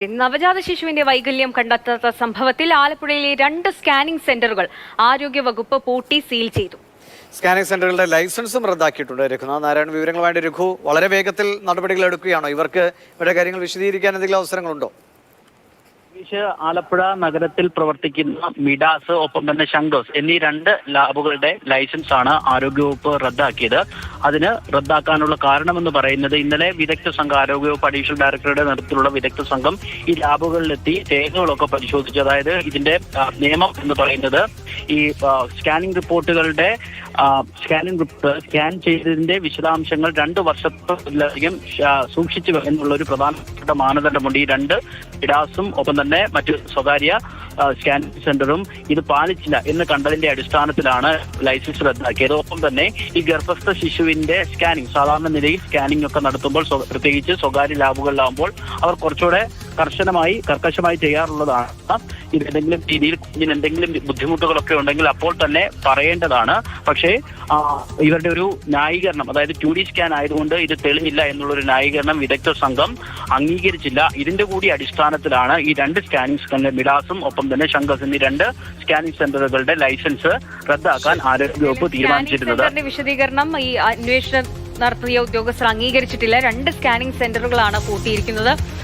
നവജാത ശിശുവിന്റെ വൈകല്യം കണ്ടെത്താത്ത സംഭവത്തിൽ ആലപ്പുഴയിലെ 2 സ്കാനിംഗ് സെന്ററുകൾ ആരോഗ്യവകുപ്പ് പൂട്ടി സീൽ ചെയ്തു. സ്കാനിംഗ് സെന്ററുകളുടെ ലൈസൻസും റദ്ദാക്കിയിട്ടുണ്ട്. രഘുനാഥ് നാരായണൻ വിവരങ്ങളുമായിട്ട്. രഘു, വളരെ വേഗത്തിൽ നടപടികൾ എടുക്കുകയാണോ? ഇവർക്ക് ഇവരുടെ കാര്യങ്ങൾ വിശദീകരിക്കാൻ എന്തെങ്കിലും അവസരങ്ങളുണ്ടോ? ആലപ്പുഴ നഗരത്തിൽ പ്രവർത്തിക്കുന്ന മിഡാസ് ഒപ്പം തന്നെ ശങ്കോസ് എന്നീ 2 ലാബുകളുടെ ലൈസൻസ് ആണ് ആരോഗ്യവകുപ്പ് റദ്ദാക്കിയത്. അതിന് റദ്ദാക്കാനുള്ള കാരണമെന്ന് പറയുന്നത് ഇന്നലെ വിദഗ്ധ സംഘം, ആരോഗ്യവകുപ്പ് അഡീഷണൽ ഡയറക്ടറുടെ നേതൃത്വത്തിലുള്ള വിദഗ്ധ സംഘം ഈ ലാബുകളിലെത്തി രേഖകളൊക്കെ പരിശോധിച്ചു. അതായത് ഇതിന്റെ നിയമം എന്ന് പറയുന്നത് ഈ സ്കാനിംഗ് റിപ്പോർട്ടുകളുടെ സ്കാൻ ചെയ്തതിന്റെ വിശദാംശങ്ങൾ 2 വർഷത്തിലധികം സൂക്ഷിച്ചു എന്നുള്ള ഒരു പ്രധാനപ്പെട്ട മാനദണ്ഡമുണ്ട്. ഈ 2 മിഡാസും ഒപ്പം തന്നെ മറ്റു സ്വകാര്യ സ്കാനിംഗ് സെന്ററും ഇത് പാലിച്ചില്ല എന്ന് കണ്ടതിന്റെ അടിസ്ഥാനത്തിലാണ് ലൈസൻസ് റദ്ദാക്കിയത്. ഒപ്പം തന്നെ ഈ ഗർഭസ്ഥ ശിശുവിന്റെ സ്കാനിംഗ്, സാധാരണ നിലയിൽ സ്കാനിംഗ് ഒക്കെ നടത്തുമ്പോൾ, പ്രത്യേകിച്ച് സ്വകാര്യ ലാബുകളിലാകുമ്പോൾ അവർ കുറച്ചുകൂടെ കർക്കശമായി ചെയ്യാറുള്ളതാണ്. ഇതെന്തെങ്കിലും രീതിയിൽ കുഞ്ഞിന് എന്തെങ്കിലും ബുദ്ധിമുട്ടുകളൊക്കെ ഉണ്ടെങ്കിൽ അപ്പോൾ തന്നെ പറയേണ്ടതാണ്. പക്ഷേ ഇവരുടെ ഒരു ന്യായീകരണം, അതായത് 2D സ്കാൻ ആയതുകൊണ്ട് ഇത് തെളിഞ്ഞില്ല എന്നുള്ളൊരു ന്യായീകരണം വിദഗ്ധ സംഘം അംഗീകരിച്ചില്ല. ഇതിന്റെ കൂടി അടിസ്ഥാനത്തിലാണ് ഈ 2 സ്കാനിംഗ് മിഡാസും ഒപ്പം തന്നെ ശങ്കസ് എന്നീ 2 സ്കാനിംഗ് സെന്ററുകളുടെ ലൈസൻസ് റദ്ദാക്കാൻ ആരോഗ്യവകുപ്പ് തീരുമാനിച്ചിരുന്നത്. വിശദീകരണം ഈ അന്വേഷണം നടത്തിയ ഉദ്യോഗസ്ഥർ അംഗീകരിച്ചിട്ടില്ല. 2 സ്കാനിംഗ് സെന്ററുകളാണ് പൂട്ടിയിരിക്കുന്നത്.